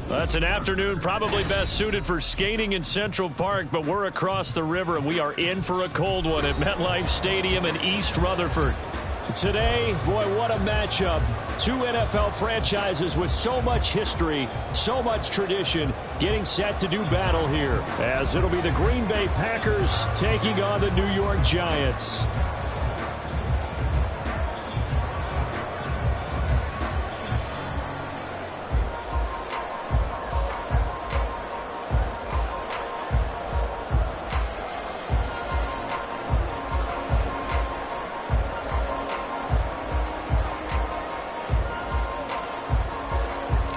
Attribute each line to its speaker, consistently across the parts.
Speaker 1: That's an afternoon probably best suited for skating in Central Park, but we're across the river, and we are in for a cold one at MetLife Stadium in East Rutherford. Today, boy, what a matchup. Two NFL franchises with so much history, so much tradition, getting set to do battle here, as it'll be the Green Bay Packers taking on the New York Giants.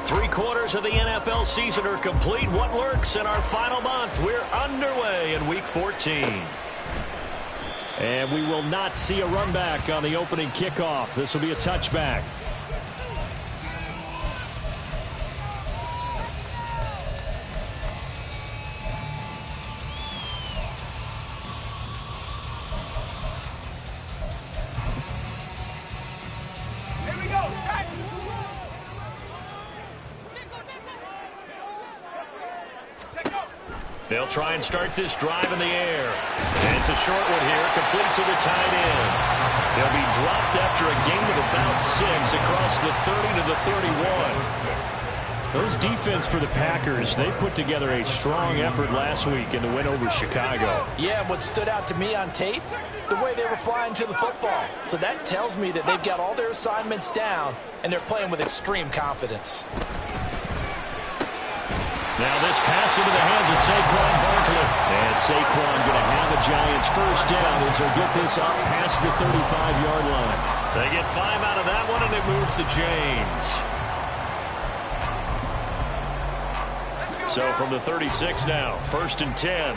Speaker 1: Three-quarters of the NFL season are complete. What lurks in our final month? We're underway in Week 14. And we will not see a run back on the opening kickoff. This will be a touchback. They'll try and start this drive in the air. And it's a short one here, complete to the tight end. They'll be dropped after a gain of about 6 across the 30 to the 31. Those defense for the Packers, they put together a strong effort last week in the win over Chicago.
Speaker 2: Yeah, what stood out to me on tape, the way they were flying to the football. So that tells me that they've got all their assignments down, and they're playing with extreme confidence.
Speaker 1: Now this pass into the hands of Saquon Barkley. And Saquon going to have the Giants first down as they'll get this up past the 35-yard line. They get 5 out of that one, and it moves to James. So from the 36 now, 1st and 10.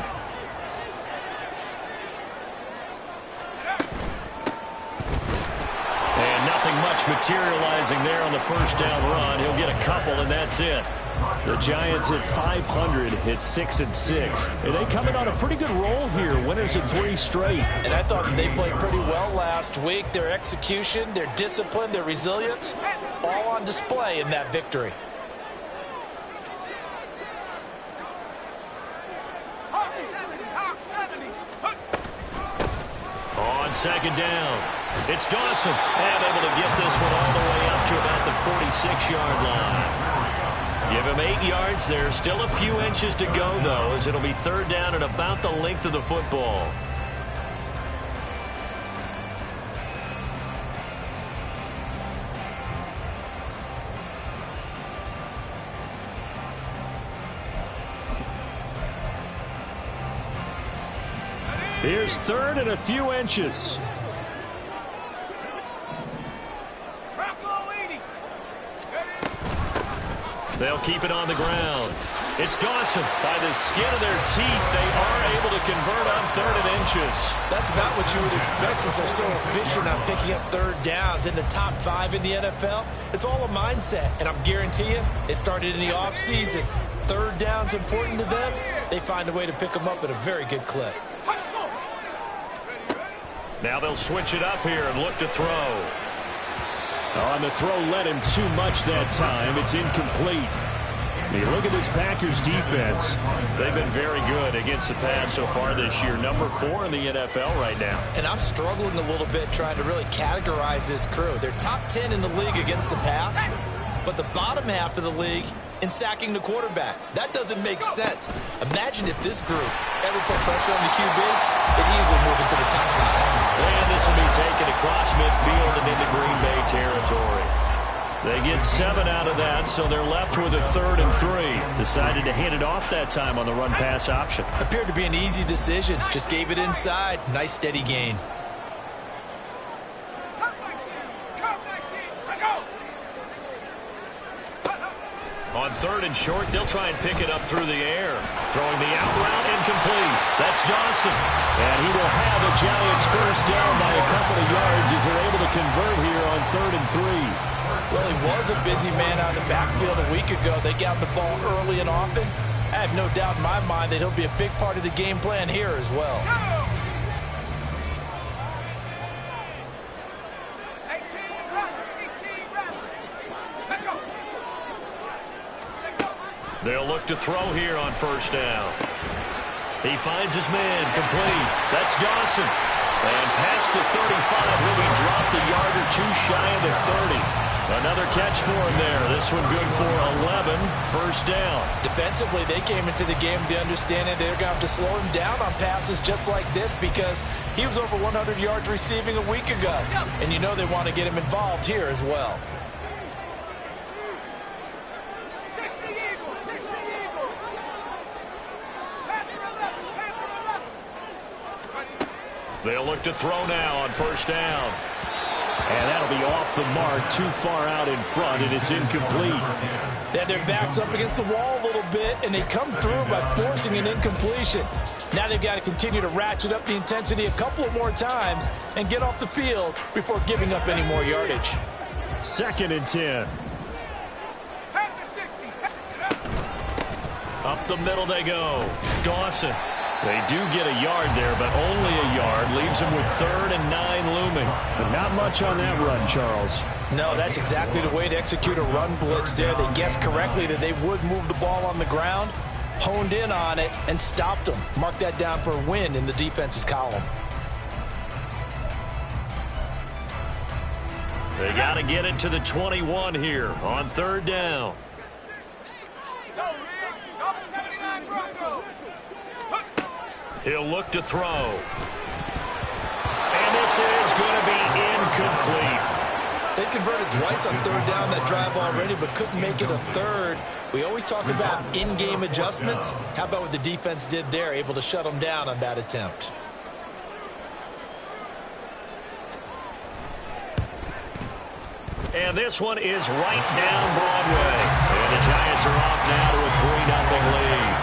Speaker 1: And nothing much materializing there on the first down run. He'll get a couple, and that's it. The Giants at 500, hit 6-6. And they coming on a pretty good roll here. Winners of 3 straight.
Speaker 2: And I thought they played pretty well last week. Their execution, their discipline, their resilience, all on display in that victory.
Speaker 1: On 2nd down, it's Dawson. And able to get this one all the way up to about the 46-yard line. Give him 8 yards there. Still a few inches to go, though, as it'll be 3rd down and about the length of the football. Here's 3rd and a few inches. They'll keep it on the ground. It's Dawson. By the skin of their teeth, they are able to convert on 3rd and inches.
Speaker 2: That's about what you would expect since they're so efficient on picking up 3rd downs. In the top 5 in the NFL, it's all a mindset. And I'm guarantee you, it started in the offseason. 3rd down's important to them. They find a way to pick them up at a very good clip.
Speaker 1: Now they'll switch it up here and look to throw. On the throw, led him too much that time. It's incomplete. You look at this Packers defense. They've been very good against the pass so far this year. Number 4 in the NFL right now.
Speaker 2: And I'm struggling a little bit trying to really categorize this crew. They're top 10 in the league against the pass, but the bottom half of the league in sacking the quarterback. That doesn't make sense. Imagine if this group ever put pressure on the QB, they'd easily move into the top 5.
Speaker 1: And this will be taken across midfield and into Green Bay territory. They get 7 out of that, so they're left with a 3rd and 3. Decided to hand it off that time on the run-pass option.
Speaker 2: Appeared to be an easy decision. Just gave it inside. Nice steady gain.
Speaker 1: On 3rd and short, they'll try and pick it up through the air. Throwing the out route, incomplete. That's Dawson. And he will have the Giants first down by a couple of yards as they're able to convert here on 3rd and 3.
Speaker 2: Well, he was a busy man out of the backfield a week ago. They got the ball early and often. I have no doubt in my mind that he'll be a big part of the game plan here as well.
Speaker 1: They'll look to throw here on first down. He finds his man, complete. That's Dawson. And past the 35, he'll be dropped a yard or two shy of the 30. Another catch for him there. This one good for 11, first down.
Speaker 2: Defensively, they came into the game with the understanding they're going to have to slow him down on passes just like this because he was over 100 yards receiving a week ago. And you know they want to get him involved here as well.
Speaker 1: They'll look to throw now on first down. And that'll be off the mark, too far out in front, and it's incomplete.
Speaker 2: They had their backs up against the wall a little bit, and they come through by forcing an incompletion. Now they've got to continue to ratchet up the intensity a couple of more times and get off the field before giving up any more yardage.
Speaker 1: 2nd and 10. Up the middle they go. Dawson. They do get a yard there, but only a yard. Leaves them with 3rd and 9 looming. But not much on that run, Charles.
Speaker 2: No, that's exactly the way to execute a run blitz there. They guessed correctly that they would move the ball on the ground, honed in on it, and stopped them. Mark that down for a win in the defense's column.
Speaker 1: They got to get it to the 21 here on 3rd down. He'll look to throw. And this is going to be incomplete.
Speaker 2: They converted twice on 3rd down that drive already, but couldn't make it a 3rd. We always talk about in-game adjustments. How about what the defense did there, able to shut them down on that attempt?
Speaker 1: And this one is right down Broadway. And the Giants are off now to a 3-0 lead.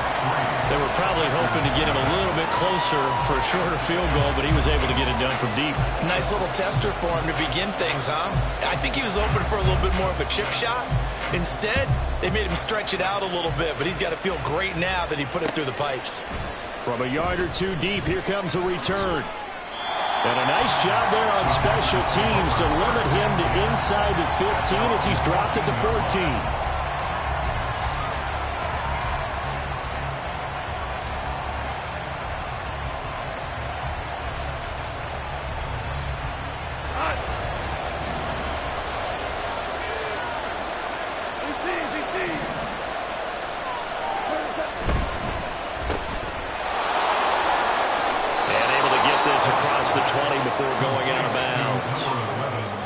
Speaker 1: They were probably hoping to get him a little bit closer for a shorter field goal, but he was able to get it done from deep.
Speaker 2: Nice little tester for him to begin things, huh? I think he was open for a little bit more of a chip shot. Instead, they made him stretch it out a little bit, but he's got to feel great now that he put it through the pipes.
Speaker 1: From a yard or two deep, here comes a return. And a nice job there on special teams to limit him to inside the 15 as he's dropped at the 14. Across the 20 before going out of bounds.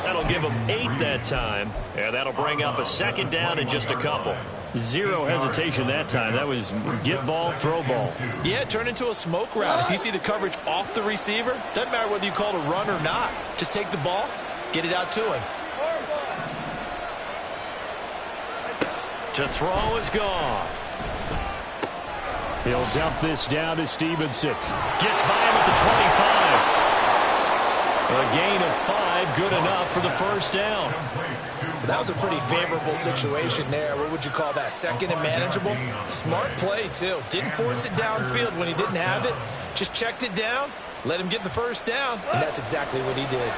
Speaker 1: That'll give them 8 that time, and that'll bring up a 2nd down in just a couple. Zero hesitation that time. That was get ball, throw ball.
Speaker 2: Yeah, turn into a smoke route. If you see the coverage off the receiver, doesn't matter whether you call it a run or not. Just take the ball, get it out to him.
Speaker 1: To throw is Goff. He'll dump this down to Stevenson. Gets by him at the 25. A gain of 5, good enough for the first down.
Speaker 2: That was a pretty favorable situation there. What would you call that? 2nd and manageable? Smart play, too. Didn't force it downfield when he didn't have it. Just checked it down, let him get the first down, and that's exactly what he did.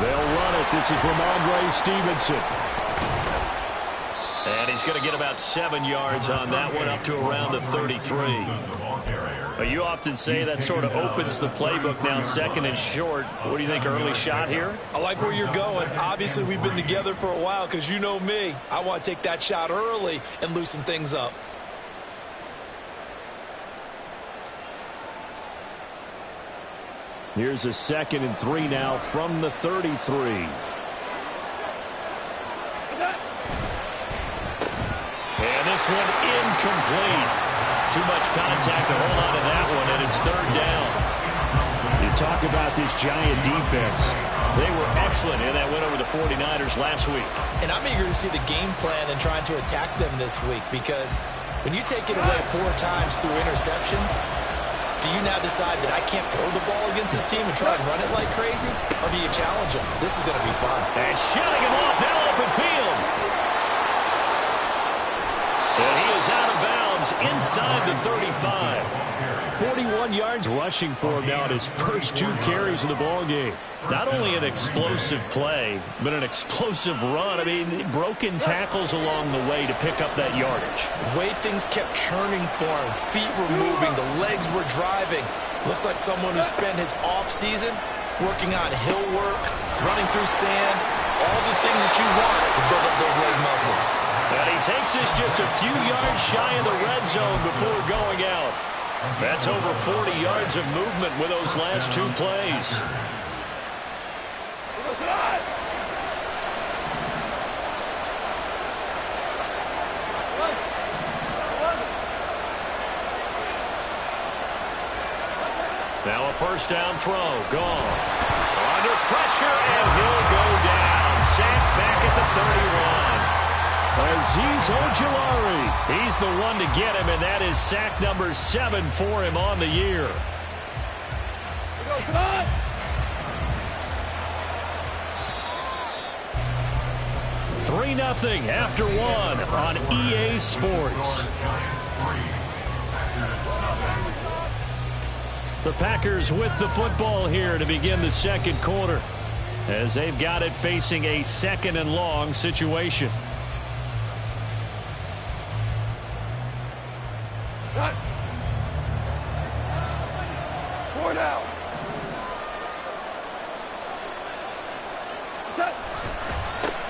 Speaker 1: They'll run it. This is Ramondre Stevenson. And he's going to get about 7 yards on that one, up to around the 33. You often say that sort of opens the playbook now, 2nd and short. What do you think, early shot here?
Speaker 2: I like where you're going. Obviously, we've been together for a while because you know me. I want to take that shot early and loosen things up.
Speaker 1: Here's a 2nd and 3 now from the 33. And this one incomplete. Too much contact to hold on to that one, and it's 3rd down. You talk about this Giant defense. They were excellent in that win over the 49ers last week.
Speaker 2: And I'm eager to see the game plan and trying to attack them this week because when you take it away 4 times through interceptions, do you now decide that I can't throw the ball against this team and try and run it like crazy? Or do you challenge them? This is going to be fun.
Speaker 1: And shutting him off now, open field. And he is out of bounds inside the 35. 41 yards rushing for him now in his first 2 carries of the ball game. Not only an explosive play, but an explosive run. I mean, broken tackles along the way to pick up that yardage.
Speaker 2: The way things kept churning for him. Feet were moving. The legs were driving. Looks like someone who spent his offseason working on hill work, running through sand, all the things that you want to build up those leg muscles.
Speaker 1: And he takes this just a few yards shy of the red zone before going out. That's over 40 yards of movement with those last 2 plays. Now a first down throw. Gone. Under pressure, and he'll go down. Sacked back at the 31. Azeez Ojulari, he's the one to get him, and that is sack number 7 for him on the year. 3-0 after 1 on EA Sports. The Packers with the football here to begin the second quarter, as they've got it facing a 2nd and long situation.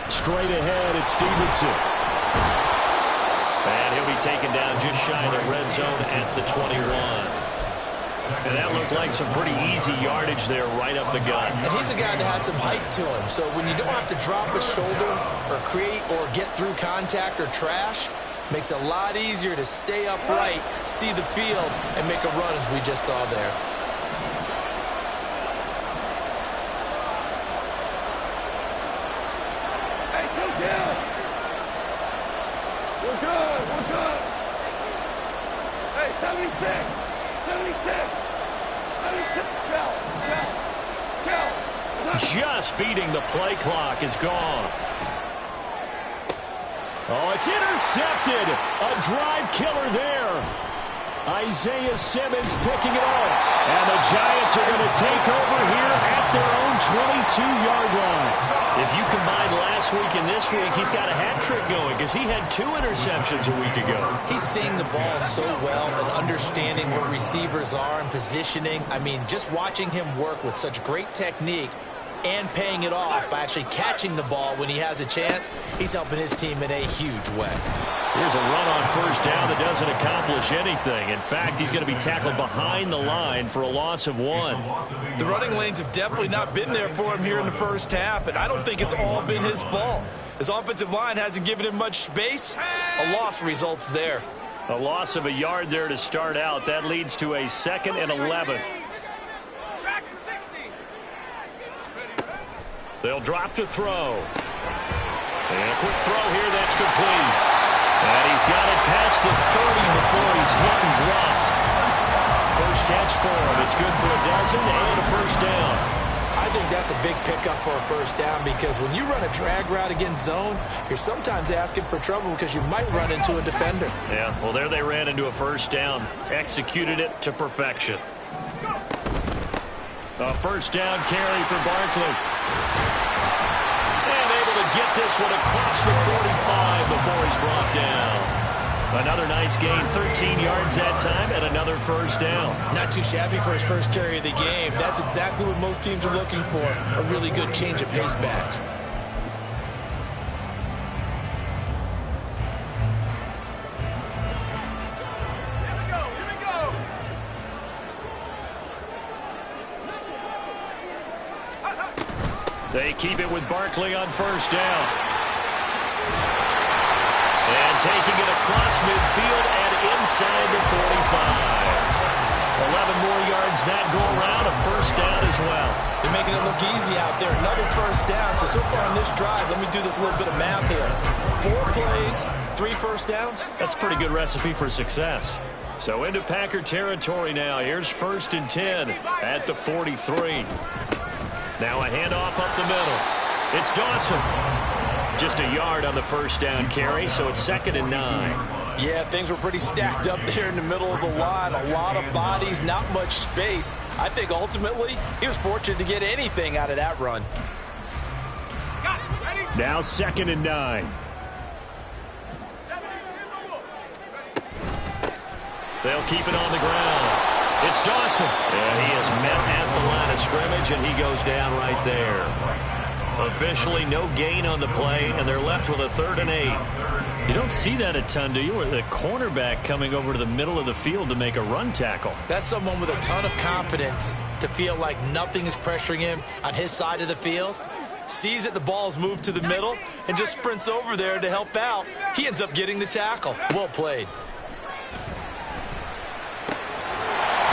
Speaker 1: Straight ahead, it's Stevenson. And he'll be taken down just shy of the red zone at the 21. And that looked like some pretty easy yardage there right up the gut.
Speaker 2: And he's a guy that has some height to him. So when you don't have to drop a shoulder or create or get through contact or trash, makes it a lot easier to stay upright, see the field, and make a run as we just saw there.
Speaker 1: Just beating the play clock is gone. Oh, it's intercepted. A drive killer there. Isaiah Simmons picking it off. And the Giants are going to take over here at their own 22-yard line. If you combine last week and this week, he's got a hat trick going because he had 2 interceptions a week ago.
Speaker 2: He's seeing the ball so well and understanding where receivers are and positioning. I mean, just watching him work with such great technique and paying it off by actually catching the ball when he has a chance, he's helping his team in a huge way.
Speaker 1: Here's a run on first down that doesn't accomplish anything. In fact, he's going to be tackled behind the line for a loss of 1.
Speaker 2: The running lanes have definitely not been there for him here in the first half, and I don't think it's all been his fault. His offensive line hasn't given him much space. A loss results there.
Speaker 1: A loss of a yard there to start out. That leads to a 2nd and 11. They'll drop to throw. And a quick throw here, that's complete. And he's got it past the 30 before he's hit and dropped. First catch for him. It's good for a dozen and a first down.
Speaker 2: I think that's a big pickup for a first down because when you run a drag route against zone, you're sometimes asking for trouble because you might run into a defender.
Speaker 1: Yeah, well, there they ran into a first down. Executed it to perfection. A first down carry for Barkley. And able to get this one across the 45 before he's brought down. Another nice gain, 13 yards that time, and another first down.
Speaker 2: Not too shabby for his first carry of the game. That's exactly what most teams are looking for, a really good change of pace back.
Speaker 1: They keep it with Barkley on first down. And taking it across midfield and inside the 45. 11 more yards that go around, a first down as well.
Speaker 2: They're making it look easy out there. Another first down. So far on this drive, let me do this little bit of math here. 4 plays, 3 first downs.
Speaker 1: That's a pretty good recipe for success. So into Packer territory now. Here's 1st and 10 at the 43. Now a handoff up the middle. It's Dawson. Just a yard on the first down carry, so it's 2nd and 9.
Speaker 2: Yeah, things were pretty stacked up there in the middle of the line. A lot of bodies, not much space. I think ultimately he was fortunate to get anything out of that run.
Speaker 1: Now 2nd and 9. They'll keep it on the ground. It's Dawson. And he is met at the line of scrimmage, and he goes down right there. Officially no gain on the play, and they're left with a 3rd and 8. You don't see that a ton, do you? Or the cornerback coming over to the middle of the field to make a run tackle.
Speaker 2: That's someone with a ton of confidence to feel like nothing is pressuring him on his side of the field. Sees that the ball's moved to the middle and just sprints over there to help out. He ends up getting the tackle. Well played.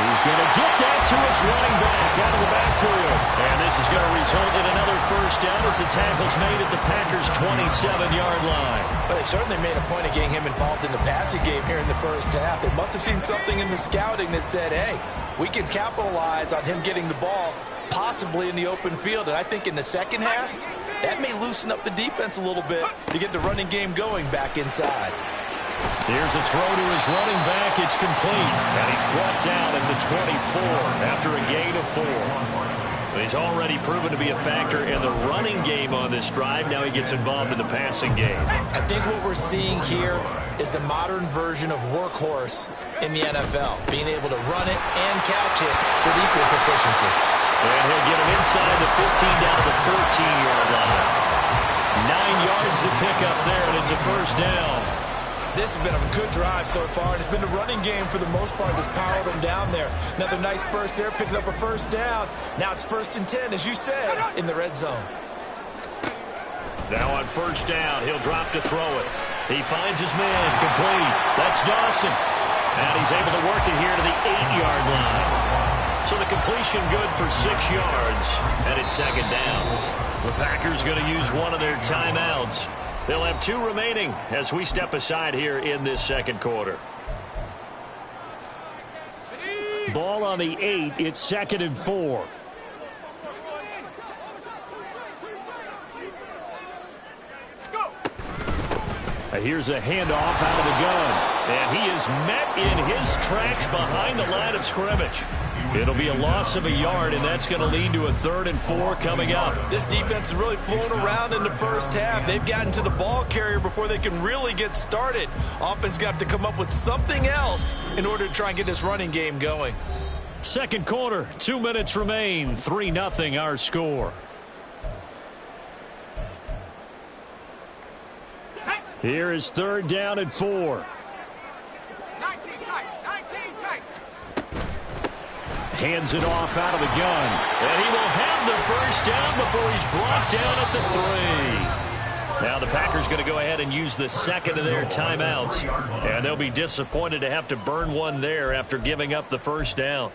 Speaker 1: He's going to get that to his running back out of the backfield. And this is going to result in another 1st down as the tackle's made at the Packers' 27-yard line.
Speaker 2: But they certainly made a point of getting him involved in the passing game here in the 1st half. They must have seen something in the scouting that said, hey, we can capitalize on him getting the ball, possibly in the open field. And I think in the 2nd half, that may loosen up the defense a little bit to get the running game going back inside.
Speaker 1: Here's a throw to his running back. It's complete. And he's brought down at the 24 after a gain of 4. He's already proven to be a factor in the running game on this drive. Now he gets involved in the passing game.
Speaker 2: I think what we're seeing here is the modern version of workhorse in the NFL, being able to run it and catch it with equal proficiency.
Speaker 1: And he'll get him inside the 15 down to the 14-yard line. 9 yards to pick up there, and it's a 1st down.
Speaker 2: This has been a good drive so far, and it's been the running game for the most part that's powered them down there. Another nice burst there, picking up a 1st down. Now it's 1st and 10, as you said, in the red zone.
Speaker 1: Now on 1st down, he'll drop to throw it. He finds his man, complete. That's Dawson. And he's able to work it here to the 8-yard line. So the completion good for 6 yards, and it's 2nd down. The Packers going to use one of their timeouts. They'll have 2 remaining as we step aside here in this 2nd quarter. Ball on the 8. It's 2nd and 4. Here's a handoff out of the gun. And he is met in his tracks behind the line of scrimmage. It'll be a loss of a yard, and that's going to lead to a 3rd and 4 coming up.
Speaker 2: This defense has really flown around in the 1st half. They've gotten to the ball carrier before they can really get started. Offense got to come up with something else in order to try and get this running game going.
Speaker 1: 2nd quarter, 2 minutes remain. 3-0 our score. Here is 3rd down and 4.
Speaker 3: 19 tight.
Speaker 1: Hands it off out of the gun. And he will have the 1st down before he's brought down at the 3. Now the Packers going to go ahead and use the 2nd of their timeouts. And they'll be disappointed to have to burn one there after giving up the 1st down.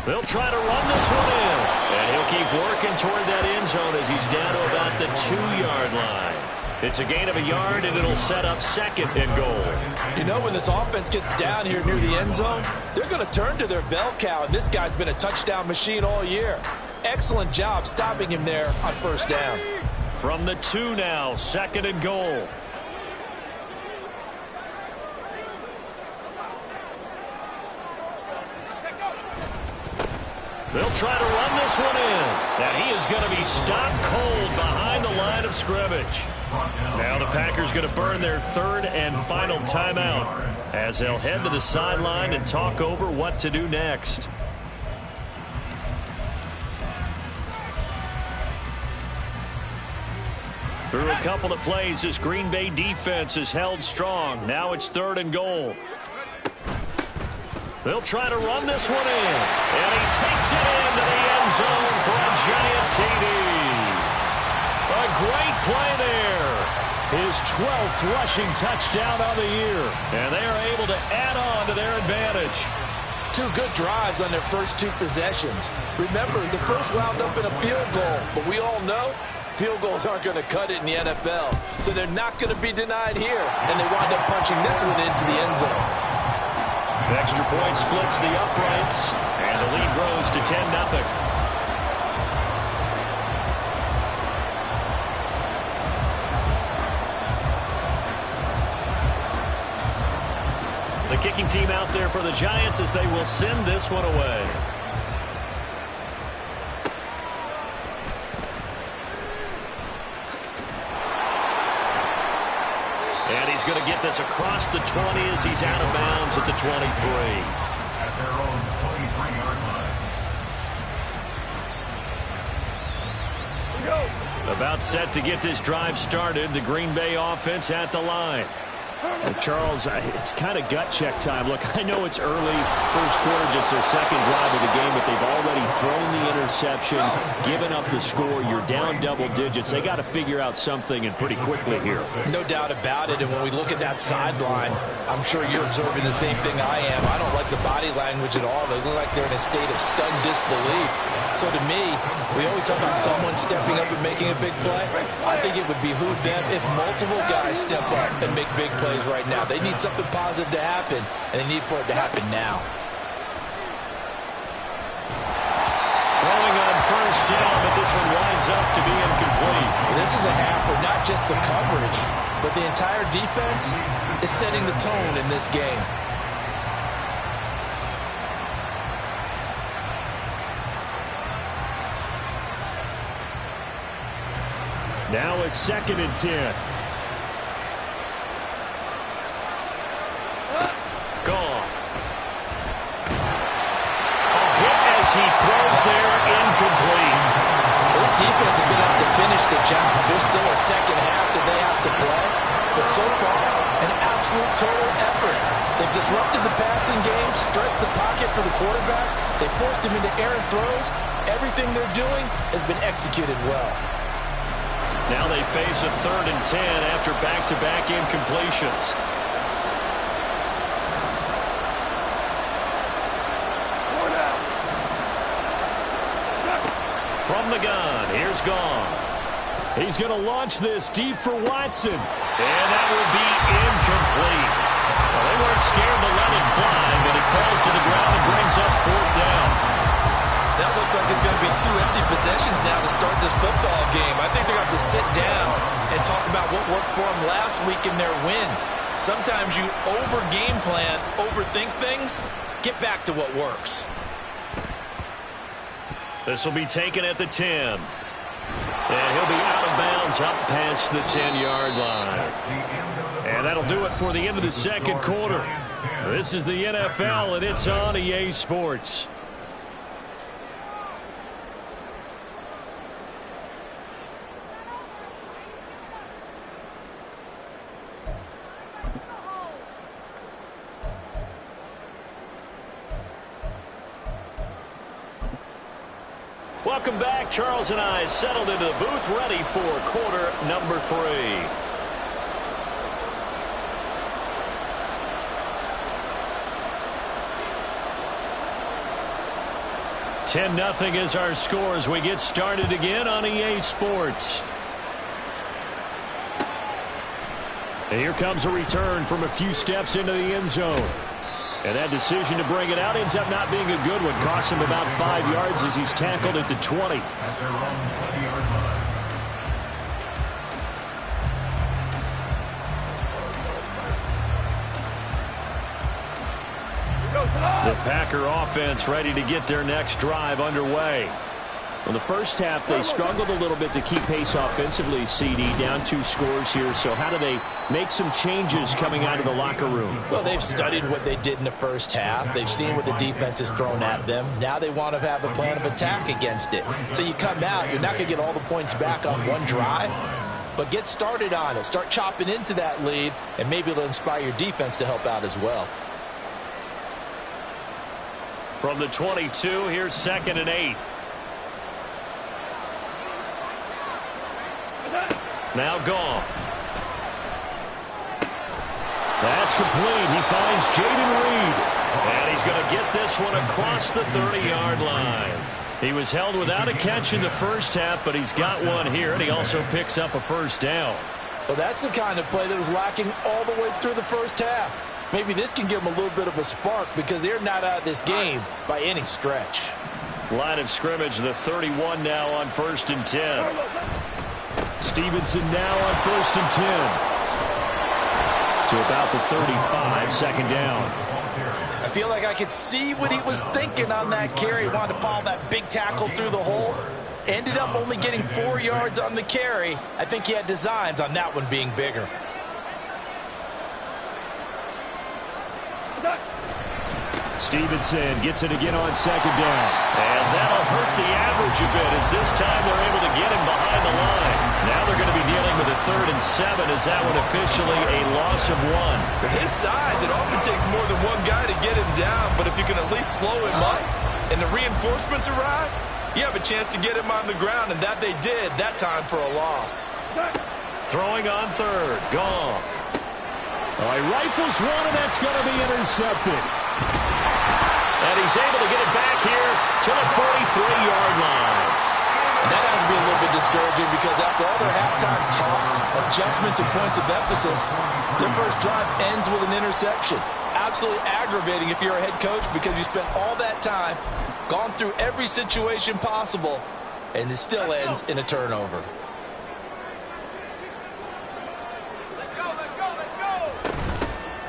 Speaker 1: They'll try to run this one in. And he'll keep working toward that end zone as he's down to about the 2-yard line. It's a gain of a yard, and it'll set up 2nd and goal.
Speaker 2: You know, when this offense gets down here near the end zone, they're going to turn to their bell cow. And this guy's been a touchdown machine all year. Excellent job stopping him there on 1st down.
Speaker 1: From the 2 now, 2nd and goal. They'll try to run this one in. And he is going to be stopped cold behind the line of scrimmage. Now the Packers going to burn their 3rd and final timeout as they'll head to the sideline and talk over what to do next. Through a couple of plays, this Green Bay defense is held strong. Now it's 3rd and goal. They'll try to run this one in. And he takes it into the end zone for a giant TD. A great play there. His 12th rushing touchdown of the year. And they are able to add on to their advantage.
Speaker 2: 2 good drives on their first 2 possessions. Remember, the first wound up in a field goal, but we all know Field goals aren't going to cut it in the NFL, so they're not going to be denied here. And they wind up punching this one into the end zone.
Speaker 1: The extra point splits the uprights, and the lead grows to 10-0. The kicking team out there for the Giants as they will send this one away. And he's going to get this across the 20 as he's out of bounds at the 23.
Speaker 4: At their own 23-yard line.
Speaker 1: About set to get this drive started. The Green Bay offense at the line. Charles, it's kind of gut check time. Look, I know it's early, first quarter, just their second drive of the game, but they've already thrown the interception, given up the score. You're down double digits. They got to figure out something, and pretty quickly here.
Speaker 2: No doubt about it. And when we look at that sideline, I'm sure you're observing the same thing I am. I don't like the body language at all. They look like they're in a state of stunned disbelief. So to me, we always talk about someone stepping up and making a big play. I think it would behoove them if multiple guys step up and make big plays right now. They need something positive to happen, and they need for it to happen now.
Speaker 1: Throwing on first down, but this one winds up to be incomplete.
Speaker 2: This is a half where not just the coverage, but the entire defense is setting the tone in this game.
Speaker 1: Now a 2nd and 10. Gone. A hit as he throws there, incomplete.
Speaker 2: This defense is going to have to finish the job. There's still a second half that they have to play. But so far, an absolute total effort. They've disrupted the passing game, stressed the pocket for the quarterback. They forced him into errant throws. Everything they're doing has been executed well.
Speaker 1: Now they face a 3rd and 10 after back-to-back incompletions. From the gun, here's Goff. He's going to launch this deep for Watson. And that will be incomplete. Well, they weren't scared to let it fly, but it falls to the ground and brings up 4th down.
Speaker 2: That looks like it's going to be 2 empty possessions now to start this football game. I think they're going to have to sit down and talk about what worked for them last week in their win. Sometimes you over-game plan, overthink things. Get back to what works.
Speaker 1: This will be taken at the 10. And he'll be out of bounds up past the 10-yard line. And that'll do it for the end of the second quarter. This is the NFL, and it's on EA Sports. Welcome back. Charles and I settled into the booth, ready for quarter number 3. $10-0 is our score as we get started again on EA Sports. And here comes a return from a few steps into the end zone. And that decision to bring it out ends up not being a good one. Costs him about 5 yards as he's tackled at the 20.
Speaker 4: At their own 20-yard line.
Speaker 1: The Packer offense ready to get their next drive underway. Well, the first half, they struggled a little bit to keep pace offensively, CD, down 2 scores here. So how do they make some changes coming out of the locker room?
Speaker 2: Well, they've studied what they did in the first half. They've seen what the defense has thrown at them. Now they want to have a plan of attack against it. So you come out, you're not going to get all the points back on one drive, but get started on it. Start chopping into that lead, and maybe it'll inspire your defense to help out as well.
Speaker 1: From the 22, here's 2nd and 8. Now Goff. That's complete. He finds Jaden Reed. And he's going to get this one across the 30-yard line. He was held without a catch in the first half, but he's got one here, and he also picks up a first down.
Speaker 2: Well, that's the kind of play that was lacking all the way through the first half. Maybe this can give them a little bit of a spark because they're not out of this game by any stretch.
Speaker 1: Line of scrimmage, the 31 now on 1st and 10. Stevenson now on 1st and 10. To about the 35, second down.
Speaker 2: I feel like I could see what he was thinking on that carry. He wanted to follow that big tackle through the hole. Ended up only getting 4 yards on the carry. I think he had designs on that one being bigger.
Speaker 1: Stevenson gets it again on second down. And that'll hurt the average a bit as this time they're able to get him behind the line. Now they're going to be dealing with a 3rd and 7 as that one officially a loss of 1.
Speaker 2: With his size, it often takes more than one guy to get him down, but if you can at least slow him up and the reinforcements arrive, you have a chance to get him on the ground, and that they did that time for a loss.
Speaker 1: Throwing on 3rd, Goff. Oh, he rifles one, and that's going to be intercepted. And he's able to get it back here to the 43-yard line.
Speaker 2: And that has to be a little bit discouraging because after all their halftime talk, adjustments and points of emphasis, their first drive ends with an interception. Absolutely aggravating if you're a head coach because you spent all that time, gone through every situation possible, and it still ends in a turnover.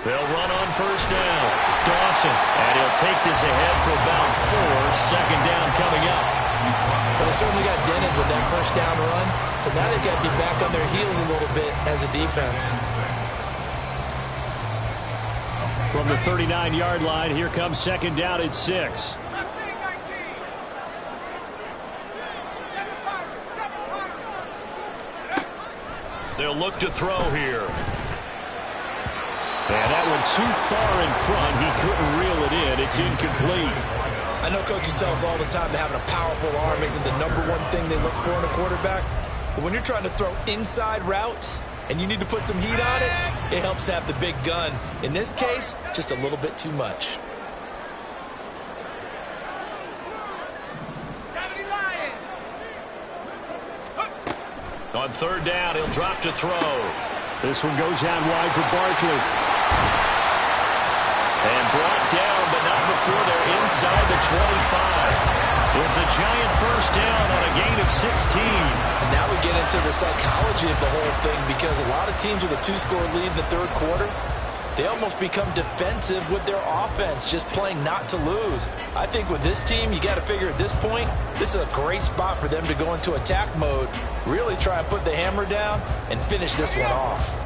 Speaker 1: They'll run on 1st down. Dawson, and he'll take this ahead for about 4. Second down coming up.
Speaker 2: Well, they certainly got dented with that first down run, so now they've got to be back on their heels a little bit as a defense.
Speaker 1: From the 39-yard line, here comes second down at 6. They'll look to throw here. And that one too far in front. He couldn't reel it in. It's incomplete.
Speaker 2: I know coaches tell us all the time that having a powerful arm isn't the #1 thing they look for in a quarterback. But when you're trying to throw inside routes and you need to put some heat on it, it helps have the big gun. In this case, just a little bit too much.
Speaker 1: On 3rd down, he'll drop to throw. This one goes out wide for Barkley. And brought down, but not before they're inside the 25. It's a giant first down on a gain of 16.
Speaker 2: And now we get into the psychology of the whole thing because a lot of teams with a 2-score lead in the 3rd quarter, they almost become defensive with their offense, just playing not to lose. I think with this team, you got to figure at this point, this is a great spot for them to go into attack mode, really try and put the hammer down and finish this one off.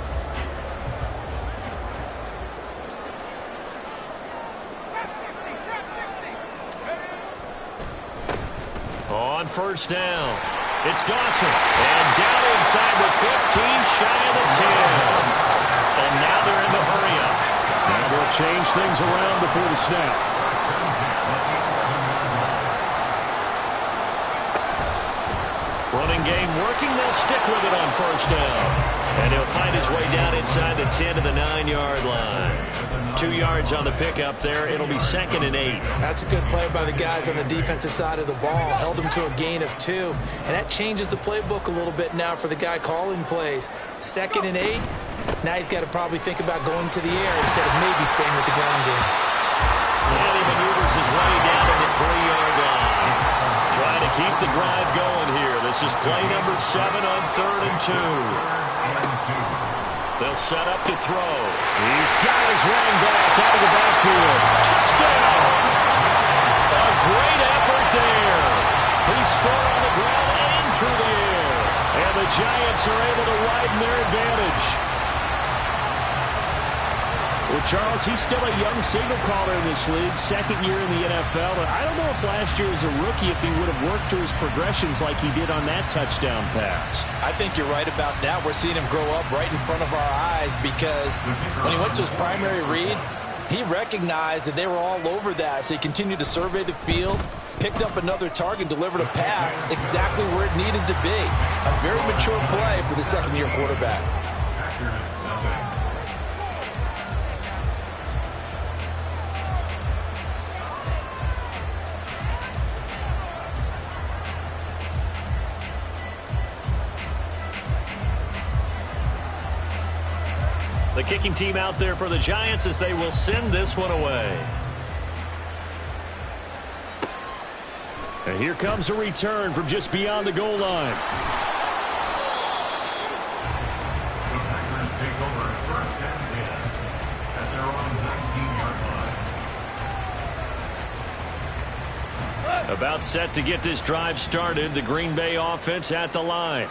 Speaker 1: On 1st down, it's Dawson. And down inside the 15, shy of the 10. And now they're in the hurry-up. Now they'll change things around before the snap. Running game working. They'll stick with it on 1st down. And he'll find his way down inside the 10 to the 9-yard line. 2 yards on the pickup there. It'll be 2nd and 8.
Speaker 2: That's a good play by the guys on the defensive side of the ball. Held them to a gain of 2. And that changes the playbook a little bit now for the guy calling plays. 2nd and 8. Now he's got to probably think about going to the air instead of maybe staying with the ground game.
Speaker 1: And he maneuvers his way down to the 3-yard line. Trying to keep the drive going here. This is play number 7 on 3rd and 2. They'll set up to throw. He's got his running back out of the backfield. Touchdown! A great effort there. He scored on the ground and through the air. And the Giants are able to widen their advantage. Well, Charles, he's still a young signal caller in this league, 2nd year in the NFL. But I don't know if last year as a rookie, if he would have worked through his progressions like he did on that touchdown pass.
Speaker 2: I think you're right about that. We're seeing him grow up right in front of our eyes because when he went to his primary read, he recognized that they were all over that. So he continued to survey the field, picked up another target, delivered a pass exactly where it needed to be. A very mature play for the 2nd-year quarterback.
Speaker 1: The kicking team out there for the Giants as they will send this one away. And here comes a return from just beyond the goal line.
Speaker 4: The Packers take over first and 10 at their own 19-yard line.
Speaker 1: About set to get this drive started. The Green Bay offense at the line.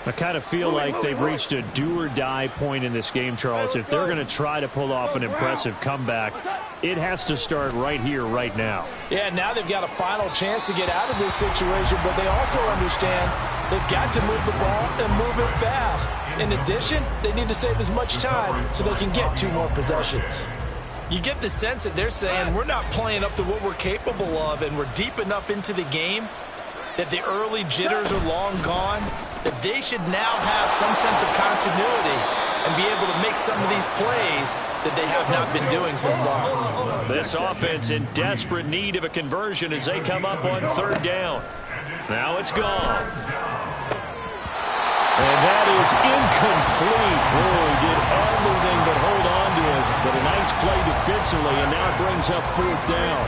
Speaker 1: I kind of feel like they've reached a do-or-die point in this game, Charles. If they're going to try to pull off an impressive comeback, it has to start right here, right now.
Speaker 2: Yeah, now they've got a final chance to get out of this situation, but they also understand they've got to move the ball and move it fast. In addition, they need to save as much time so they can get 2 more possessions. You get the sense that they're saying we're not playing up to what we're capable of, and we're deep enough into the game that the early jitters are long gone, that they should now have some sense of continuity and be able to make some of these plays that they have not been doing so far.
Speaker 1: This offense in desperate need of a conversion as they come up on 3rd down. Now it's gone. And that is incomplete. Really did everything but hold on to it. But a nice play defensively, and now it brings up 4th down.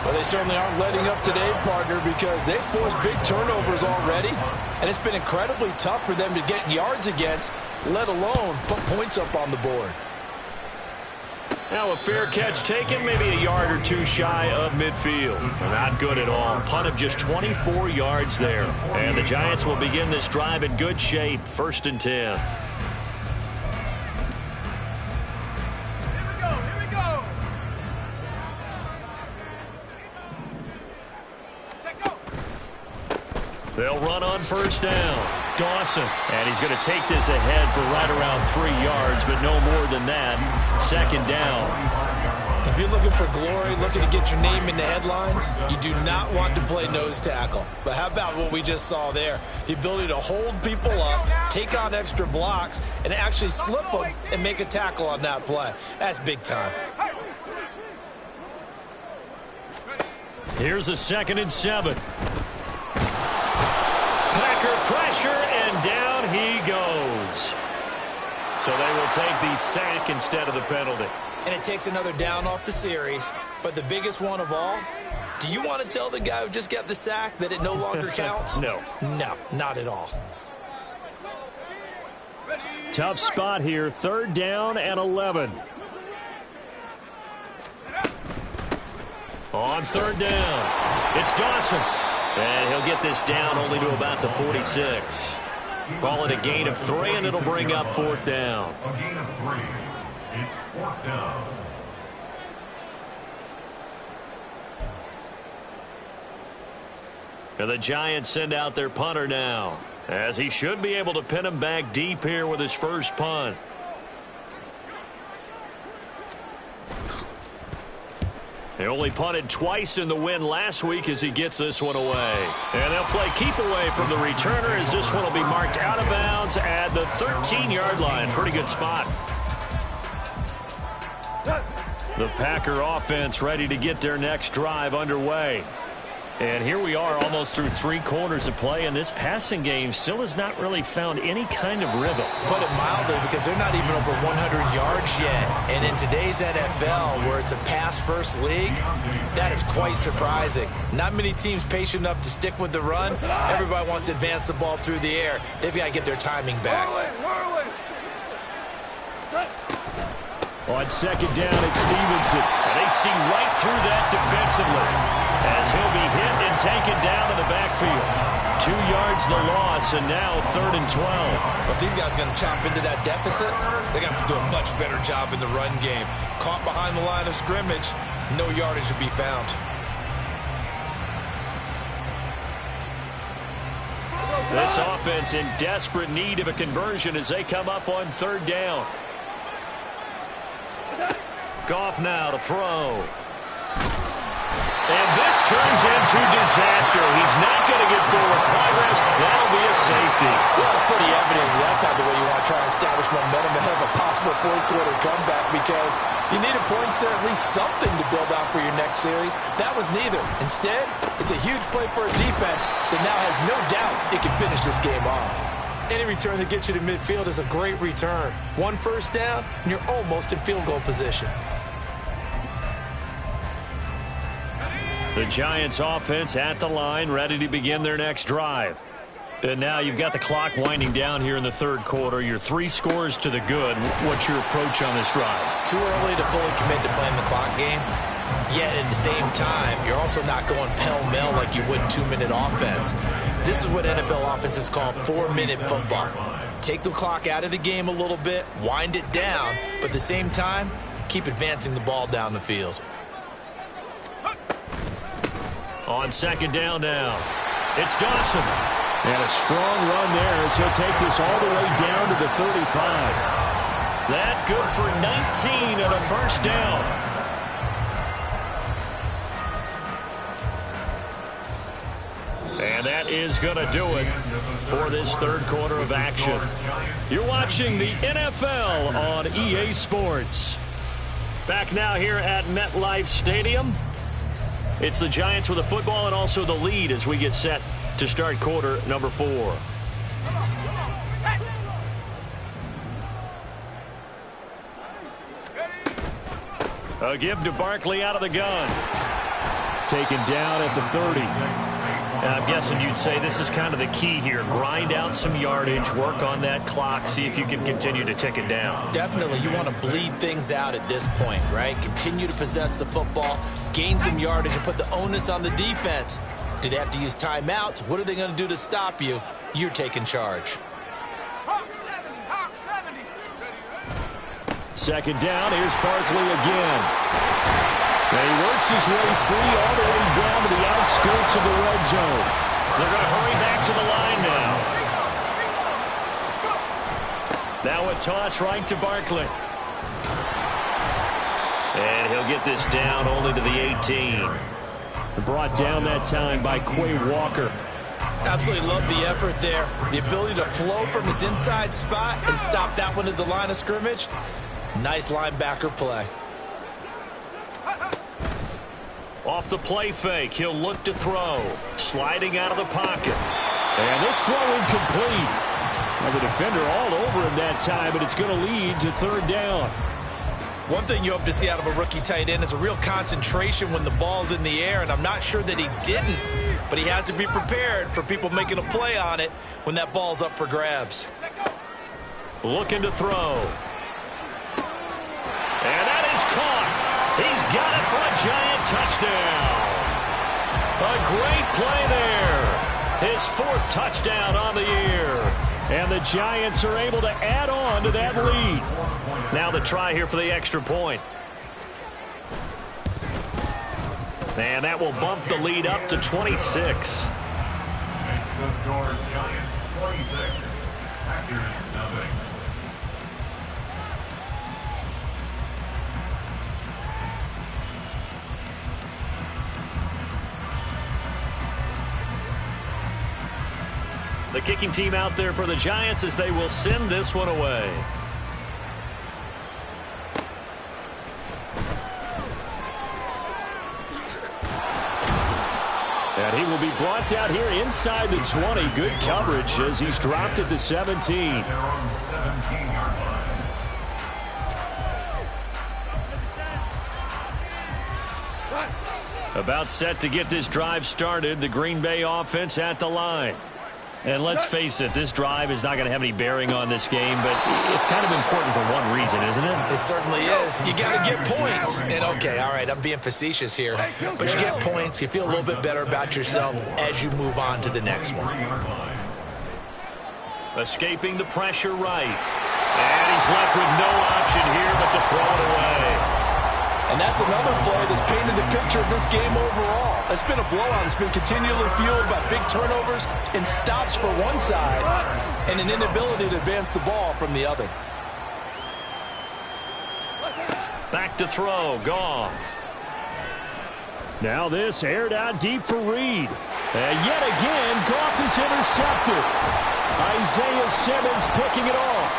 Speaker 2: Well, they certainly aren't letting up today, partner, because they've forced big turnovers already, and it's been incredibly tough for them to get yards against, let alone put points up on the board.
Speaker 1: Now a fair catch taken, maybe a yard or 2 shy of midfield. Not good at all. Punt of just 24 yards there. And the Giants will begin this drive in good shape. 1st and 10. They'll run on 1st down. Dawson. And he's going to take this ahead for right around 3 yards, but no more than that. 2nd down.
Speaker 2: If you're looking for glory, looking to get your name in the headlines, you do not want to play nose tackle. But how about what we just saw there? The ability to hold people up, take on extra blocks, and actually slip them and make a tackle on that play. That's big time.
Speaker 1: Here's a 2nd and 7. Packer pressure, and down he goes. So they will take the sack instead of the penalty.
Speaker 2: And it takes another down off the series. But the biggest one of all, do you want to tell the guy who just got the sack that it no longer counts?
Speaker 1: No.
Speaker 2: No, not at all.
Speaker 1: Tough spot here. 3rd down and 11. On 3rd down, it's Dawson. And he'll get this down only to about the 46. Call it a gain of 3, and it'll bring up 4th down.
Speaker 4: A gain of 3. It's 4th down.
Speaker 1: And the Giants send out their punter now, as he should be able to pin him back deep here with his first punt. They only punted twice in the win last week as he gets this one away. And they'll play keep away from the returner as this one will be marked out of bounds at the 13-yard line. Pretty good spot. The Packer offense ready to get their next drive underway. And here we are almost through 3 quarters of play, and this passing game still has not really found any kind of rhythm.
Speaker 2: Put it mildly, because they're not even over 100 yards yet. And in today's NFL, where it's a pass-first league, that is quite surprising. Not many teams patient enough to stick with the run. Everybody wants to advance the ball through the air. They've got to get their timing back.
Speaker 1: On 2nd down, it's Stevenson. And they see right through that defensively as he'll be hit and taken down to the backfield. 2 yards the loss, and now 3rd and 12.
Speaker 2: But these guys are going to chop into that deficit. They're going to have to do a much better job in the run game. Caught behind the line of scrimmage, no yardage to be found.
Speaker 1: This offense in desperate need of a conversion as they come up on 3rd down. Goff now to throw. And this turns into disaster. He's not going to get forward progress. That'll be a safety.
Speaker 2: Well, it's pretty evident that's not the way you want to try and establish momentum ahead of a possible 4th-quarter comeback, because you needed points there, at least something to build out for your next series. That was neither. Instead, it's a huge play for a defense that now has no doubt it can finish this game off. Any return that gets you to midfield is a great return. One first down, and you're almost in field goal position.
Speaker 1: The Giants offense at the line, ready to begin their next drive. And now you've got the clock winding down here in the third quarter. You're 3 scores to the good. What's your approach on this drive?
Speaker 2: Too early to fully commit to playing the clock game. Yet at the same time, you're also not going pell-mell like you would 2-minute offense. This is what NFL offenses call 4-minute football. Take the clock out of the game a little bit, wind it down, but at the same time, keep advancing the ball down the field.
Speaker 1: On second down now, it's Dawson. And a strong run there as he'll take this all the way down to the 35. That good for 19 and a first down. And that is going to do it for this third quarter of action. You're watching the NFL on EA Sports. Back now here at MetLife Stadium. It's the Giants with the football and also the lead as we get set to start quarter number 4. A give to Barkley out of the gun. Taken down at the 30. And I'm guessing you'd say this is kind of the key here. Grind out some yardage, work on that clock, see if you can continue to tick it down.
Speaker 2: Definitely. You want to bleed things out at this point, right? Continue to possess the football, gain some yardage, and put the onus on the defense. Do they have to use timeouts? What are they going to do to stop you? You're taking charge.
Speaker 1: Second down, here's Barkley again. And he works his way free all the way down to the outskirts of the red zone. They're going to hurry back to the line now. Now a toss right to Barkley. And he'll get this down only to the 18. Brought down that time by Quay Walker.
Speaker 2: Absolutely love the effort there. The ability to flow from his inside spot and stop that one at the line of scrimmage. Nice linebacker play.
Speaker 1: Off the play fake, he'll look to throw. Sliding out of the pocket. And this throw incomplete. Well, the defender all over him that time, but it's going to lead to third down.
Speaker 2: One thing you hope to see out of a rookie tight end is a real concentration when the ball's in the air, and I'm not sure that he didn't, but he has to be prepared for people making a play on it when that ball's up for grabs.
Speaker 1: Looking to throw. And that is caught. He's got it for a Giant touchdown. A great play there. His 4th touchdown on the year. And the Giants are able to add on to that lead. Now the try here for the extra point. And that will bump the lead up to 26.
Speaker 4: Makes the score Giants 26. Packers nothing.
Speaker 1: The kicking team out there for the Giants as they will send this one away. And he will be brought down here inside the 20. Good coverage as he's dropped at the 17.
Speaker 4: They're on the 17-yard line.
Speaker 1: About set to get this drive started. The Green Bay offense at the line. And let's face it, this drive is not going to have any bearing on this game, but it's kind of important for one reason, isn't it?
Speaker 2: It certainly is. You got to get points. And, okay, all right, I'm being facetious here. But you get points, you feel a little bit better about yourself as you move on to the next one.
Speaker 1: Escaping the pressure right. And he's left with no option here but to throw it away.
Speaker 5: And that's another play that's painted the picture of this game overall. It's been a blowout. It's been continually fueled by big turnovers and stops for one side and an inability to advance the ball from the other.
Speaker 1: Back to throw. Goff. Now this aired out deep for Reed. And yet again, Goff is intercepted. Isaiah Simmons picking it off.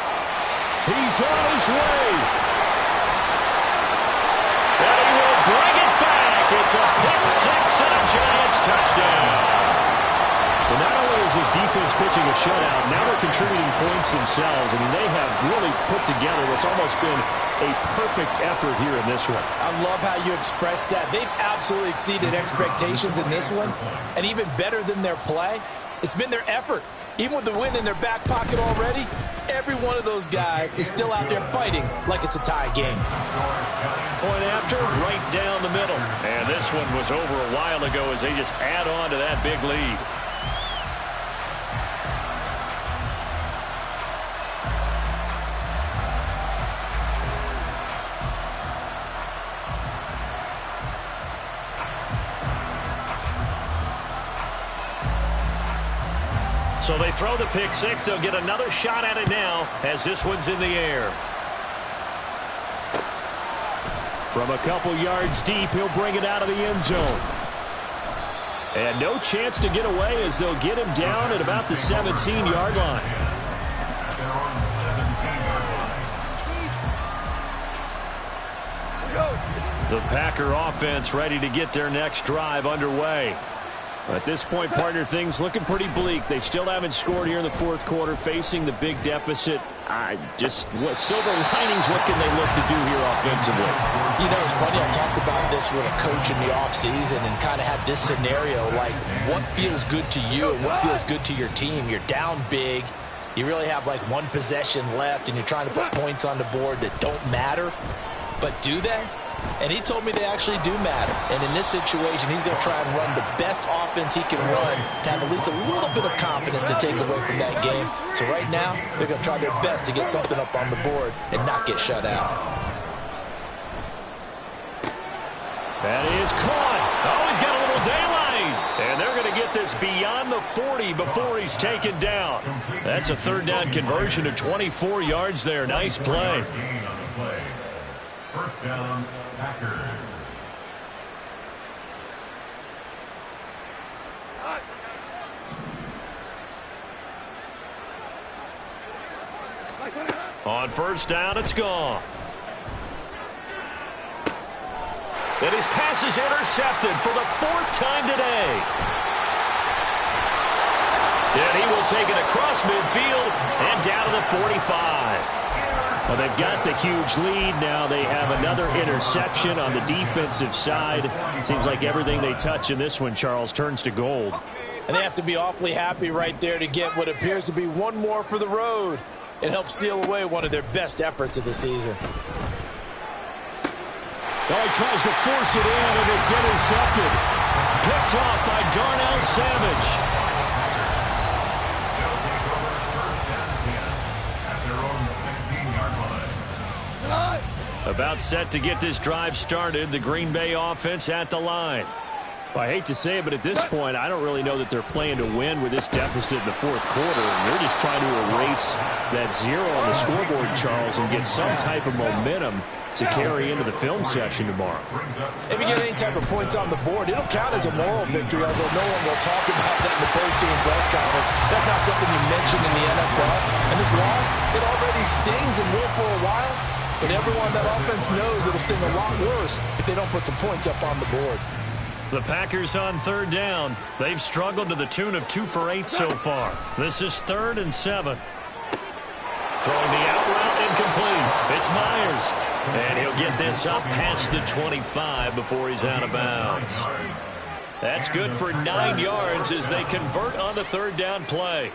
Speaker 1: He's on his way. And he will bring it back. It's a pick six and a Giants touchdown. Well, not only is his defense pitching a shutout, now they're contributing points themselves. I mean, they have really put together what's almost been a perfect effort here in this one.
Speaker 5: I love how you express that. They've absolutely exceeded expectations in this one. And even better than their play, it's been their effort. Even with the win in their back pocket already, every one of those guys is still out there fighting like it's a tie game.
Speaker 1: Point after, right down the middle. And this one was over a while ago as they just add on to that big lead. So they throw the pick six. They'll get another shot at it now as this one's in the air. From a couple yards deep, he'll bring it out of the end zone. And no chance to get away as they'll get him down at about the 17-yard line. The Packer offense ready to get their next drive underway. At this point, partner, things looking pretty bleak. They still haven't scored here in the fourth quarter, facing the big deficit. What silver linings, what can they look to do here offensively?
Speaker 5: You know, it's funny, I talked about this with a coach in the offseason and kind of had this scenario, like what feels good to you and what feels good to your team. You're down big. You really have like one possession left, and you're trying to put points on the board that don't matter. But do they? And he told me they actually do matter. And in this situation, he's going to try and run the best offense he can run to have at least a little bit of confidence to take away from that game. So right now, they're going to try their best to get something up on the board and not get shut out.
Speaker 1: That is caught. Oh, he's got a little daylight. And they're going to get this beyond the 40 before he's taken down. That's a third down conversion of 24 yards there. Nice play.
Speaker 4: First down, Packers.
Speaker 1: On first down, it's gone. And his pass is intercepted for the fourth time today. And he will take it across midfield and down to the 45. Well, they've got the huge lead. Now they have another interception on the defensive side. Seems like everything they touch in this one, Charles, turns to gold.
Speaker 5: And they have to be awfully happy right there to get what appears to be one more for the road. It helps seal away one of their best efforts of the season.
Speaker 1: Well, he tries to force it in, and it's intercepted. Picked off by Darnell Savage. About set to get this drive started. The Green Bay offense at the line. Well, I hate to say it, but at this point, I don't really know that they're playing to win with this deficit in the fourth quarter. They're just trying to erase that zero on the scoreboard, Charles, and get some type of momentum to carry into the film session tomorrow.
Speaker 5: If you get any type of points on the board, it'll count as a moral victory, although no one will talk about that in the post-game press conference. That's not something you mention in the NFL. And this loss, it already stings and will for a while. But everyone that offense knows it'll sting a lot worse if they don't put some points up on the board.
Speaker 1: The Packers on third down. They've struggled to the tune of 2 for 8 so far. This is 3rd and 7. Throwing the out route incomplete. It's Myers. And he'll get this up past the 25 before he's out of bounds. That's good for 9 yards as they convert on the third down play.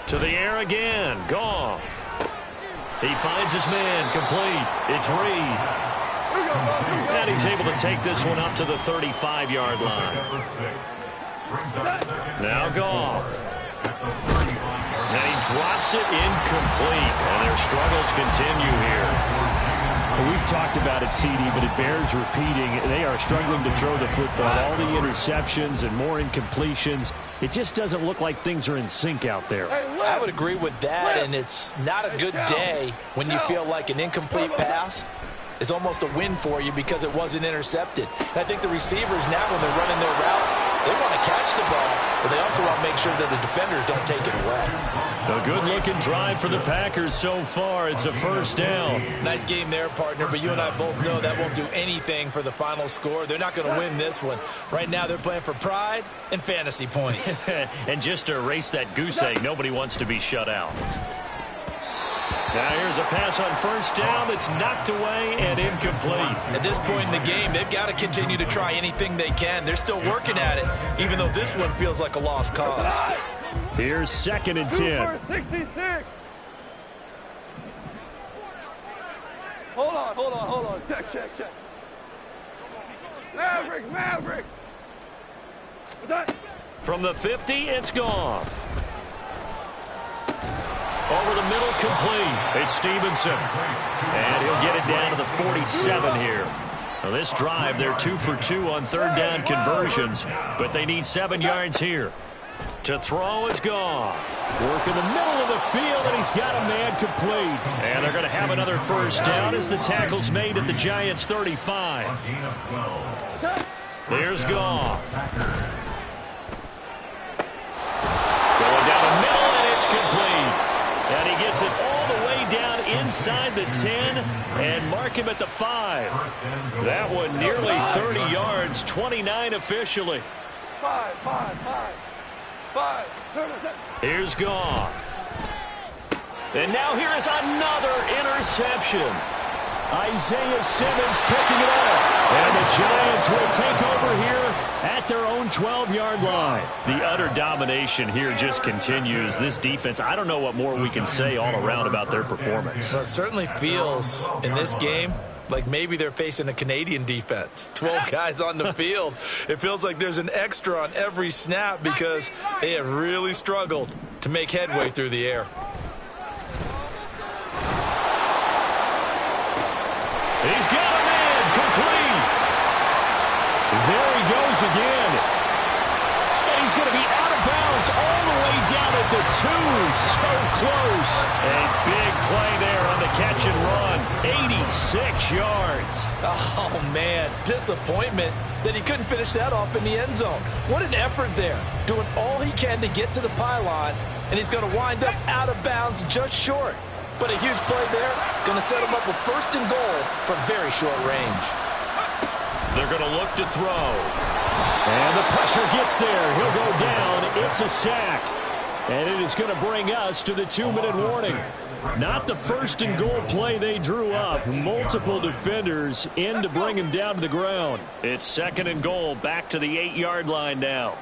Speaker 1: To the air again. Goff. He finds his man, complete. It's Reed. And he's able to take this one up to the 35-yard line. Now Goff. And he drops it incomplete. And their struggles continue here. We've talked about it, CD, but it bears repeating. They are struggling to throw the football. All the interceptions and more incompletions. It just doesn't look like things are in sync out there.
Speaker 5: I would agree with that, and it's not a good day when you feel like an incomplete pass is almost a win for you because it wasn't intercepted. And I think the receivers now, when they're running their routes, They want to catch the ball, but they also want to make sure that the defenders don't take it away.
Speaker 1: A good-looking drive for the Packers so far. It's a first down.
Speaker 2: Nice game there, partner, but you and I both know that won't do anything for the final score. They're not going to win this one. Right now, they're playing for pride and fantasy points.
Speaker 1: And just to erase that goose egg, nobody wants to be shut out. Now here's a pass on first down that's knocked away and incomplete.
Speaker 2: At this point in the game, they've got to continue to try anything they can. They're still working at it, even though this one feels like a lost cause.
Speaker 1: Here's 2nd and 10.
Speaker 3: 66. Hold on. Check. Maverick. What's that?
Speaker 1: From the 50, it's Goff. Over the middle, complete. It's Stevenson. And he'll get it down to the 47 here. Now this drive, they're 2 for 2 on third down conversions, but they need 7 yards here. To throw is Goff. Work in the middle of the field, and he's got a man complete. And they're going to have another first down as the tackle's made at the Giants' 35. There's Goff. Going down the middle, and it's complete. And he gets it all the way down inside the 10 and mark him at the 5. That one nearly 30 yards, 29 officially.
Speaker 3: 5.
Speaker 1: Here's Goff. And now here is another interception. Isaiah Simmons picking it up. And the Giants will take over here at their own 12-yard line. The utter domination here just continues. This defense, I don't know what more we can say all around about their performance.
Speaker 2: Well, it certainly feels in this game like maybe they're facing a Canadian defense. 12 guys on the field. It feels like there's an extra on every snap because they have really struggled to make headway through the air.
Speaker 1: He's got a man complete. There he goes again. And he's going to be out of bounds all the way down at the 2. So close. A big play there on the catch and run. 86 yards.
Speaker 5: Oh, man. Disappointment that he couldn't finish that off in the end zone. What an effort there. Doing all he can to get to the pylon, and he's going to wind up out of bounds just short. But a huge play there. Going to set him up with 1st and goal from very short range.
Speaker 1: They're going to look to throw. And the pressure gets there. He'll go down. It's a sack. And it is going to bring us to the 2-minute warning. Not the 1st and goal play they drew up. Multiple defenders in to bring him down to the ground. It's 2nd and goal. Back to the 8-yard line now.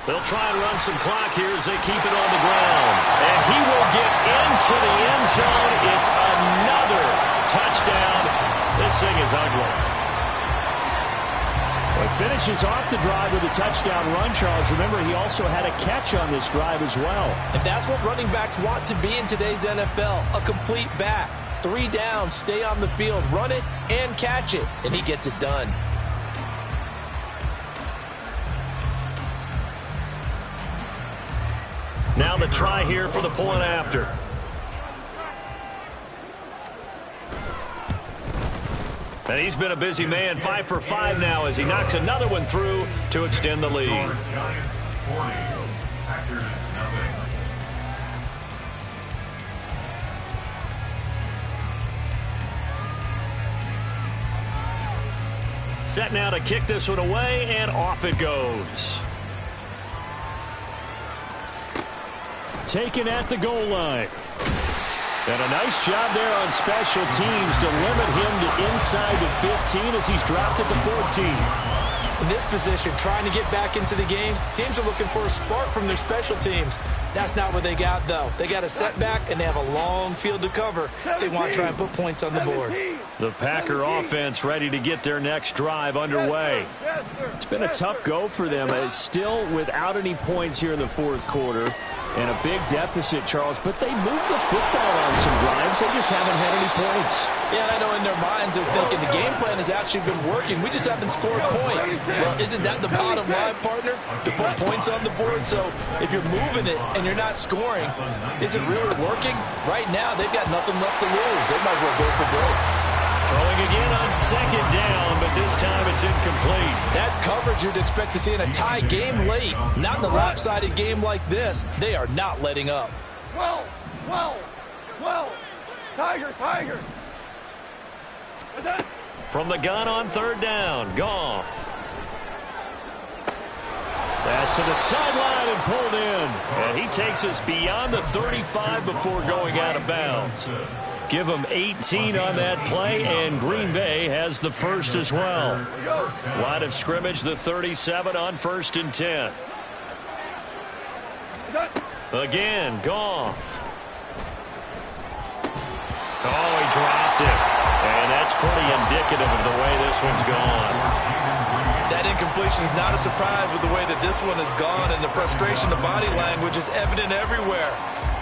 Speaker 1: They'll try and run some clock here as they keep it on the ground. And he will get into the end zone. It's another touchdown. This thing is ugly. Well, he finishes off the drive with a touchdown run, Charles. Remember, he also had a catch on this drive as well.
Speaker 5: And that's what running backs want to be in today's NFL, a complete back. 3 downs, stay on the field, run it, and catch it. And he gets it done.
Speaker 1: Now the try here for the point after. And he's been a busy man, 5 for 5 now as he knocks another one through to extend the lead.
Speaker 4: Giants 40, Packers nothing.
Speaker 1: Set now to kick this one away, and off it goes. Taken at the goal line. And a nice job there on special teams to limit him to inside the 15 as he's dropped at the 14.
Speaker 2: In this position, trying to get back into the game, teams are looking for a spark from their special teams. That's not what they got, though. They got a setback, and they have a long field to cover if they want to try and put points on the board.
Speaker 1: The Packer offense ready to get their next drive underway. It's been a tough go for them. It's still without any points here in the 4th quarter. And a big deficit, Charles, but they moved the football on some drives. They just haven't had any points.
Speaker 5: Yeah, I know in their minds they're thinking the game plan has actually been working. We just haven't scored points. Well, isn't that the bottom line, partner? To put points on the board? So if you're moving it and you're not scoring, is it really working? Right now, they've got nothing left to lose. They might as well go for broke.
Speaker 1: Throwing again on 2nd down, but this time it's incomplete.
Speaker 5: That's coverage you'd expect to see in a tie game late. Not in a lopsided game like this. They are not letting up.
Speaker 3: Well. Tiger.
Speaker 1: From the gun on third down, Goff. Pass to the sideline and pulled in. And he takes us beyond the 35 before going out of bounds. Give him 18 on that play, and Green Bay has the first as well. Line of scrimmage, the 37 on 1st and 10. Again, Goff. Oh, he dropped it. And that's pretty indicative of the way this one's gone.
Speaker 2: That incompletion is not a surprise with the way that this one has gone, and the frustration of body language is evident everywhere.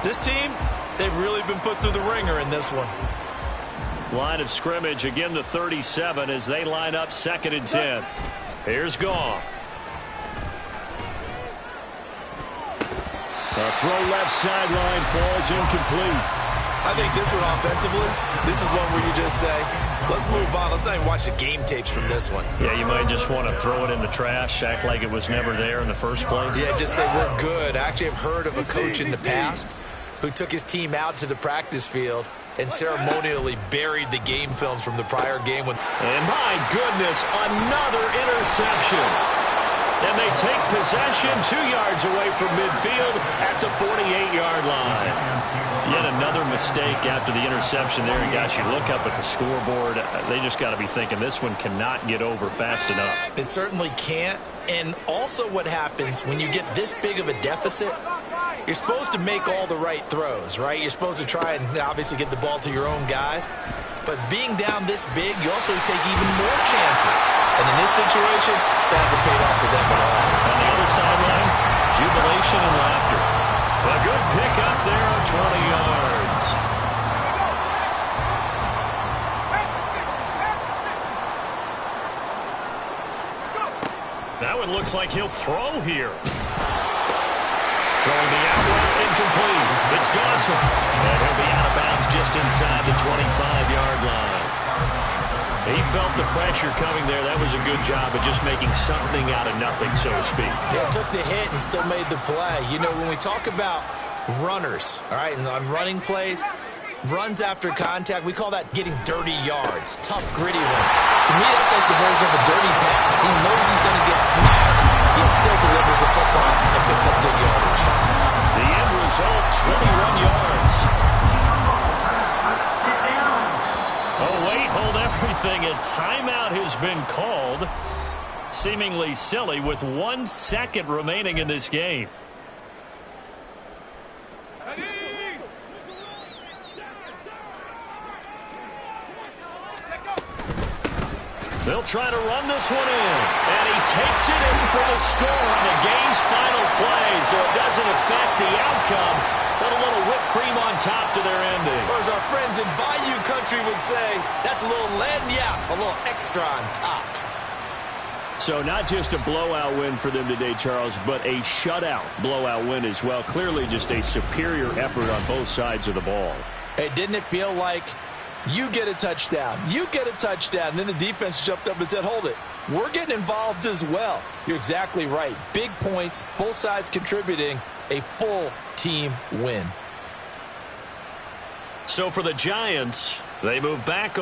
Speaker 2: This team, they've really been put through the ringer in this one.
Speaker 1: Line of scrimmage, again the 37 as they line up 2nd and 10. Here's Goff. A throw left sideline falls incomplete.
Speaker 2: I think this one offensively, this is one where you just say, let's move on. Let's not even watch the game tapes from this one.
Speaker 1: Yeah, you might just want to throw it in the trash, act like it was never there in the first place.
Speaker 2: Yeah, just say we're good. I actually have heard of a coach in the past who took his team out to the practice field and ceremonially buried the game films from the prior game.
Speaker 1: And my goodness, another interception. And they take possession 2 yards away from midfield at the 48-yard line. Yet another mistake after the interception there. And gosh, you look up at the scoreboard, they just got to be thinking this one cannot get over fast enough.
Speaker 2: It certainly can't. And also what happens when you get this big of a deficit, you're supposed to make all the right throws, right? You're supposed to try and obviously get the ball to your own guys. But being down this big, you also take even more chances. And in this situation, that hasn't paid off for them at all.
Speaker 1: On the other sideline, jubilation and laughter. A good pick up there of 20 yards. That one looks like he'll throw here. Throwing the out route incomplete. It's Dawson. And he'll be out of bounds just inside the 25-yard line. He felt the pressure coming there. That was a good job of just making something out of nothing, so to speak.
Speaker 2: Yeah, took the hit and still made the play. You know, when we talk about runners, all right, and on running plays, runs after contact, we call that getting dirty yards, tough, gritty ones. To me, that's like the version of a dirty pass. He knows he's going to get smacked, yet still delivers the football and picks up good yardage.
Speaker 1: The end result, 21 yards. Oh, wait, hold everything. A timeout has been called. Seemingly silly with 1 second remaining in this game. They'll try to run this one in. And he takes it in for the score on the game's final play. So it doesn't affect the outcome, but a little whipped cream on top to their ending.
Speaker 2: Or as our friends in Bayou Country would say, that's a little lagniappe, a little extra on top.
Speaker 1: So not just a blowout win for them today, Charles, but a shutout blowout win as well. Clearly just a superior effort on both sides of the ball.
Speaker 5: Hey, didn't it feel like you get a touchdown, you get a touchdown, and then the defense jumped up and said, hold it, we're getting involved as well. You're exactly right. Big points, both sides contributing, a full team win.
Speaker 1: So for the Giants, they move back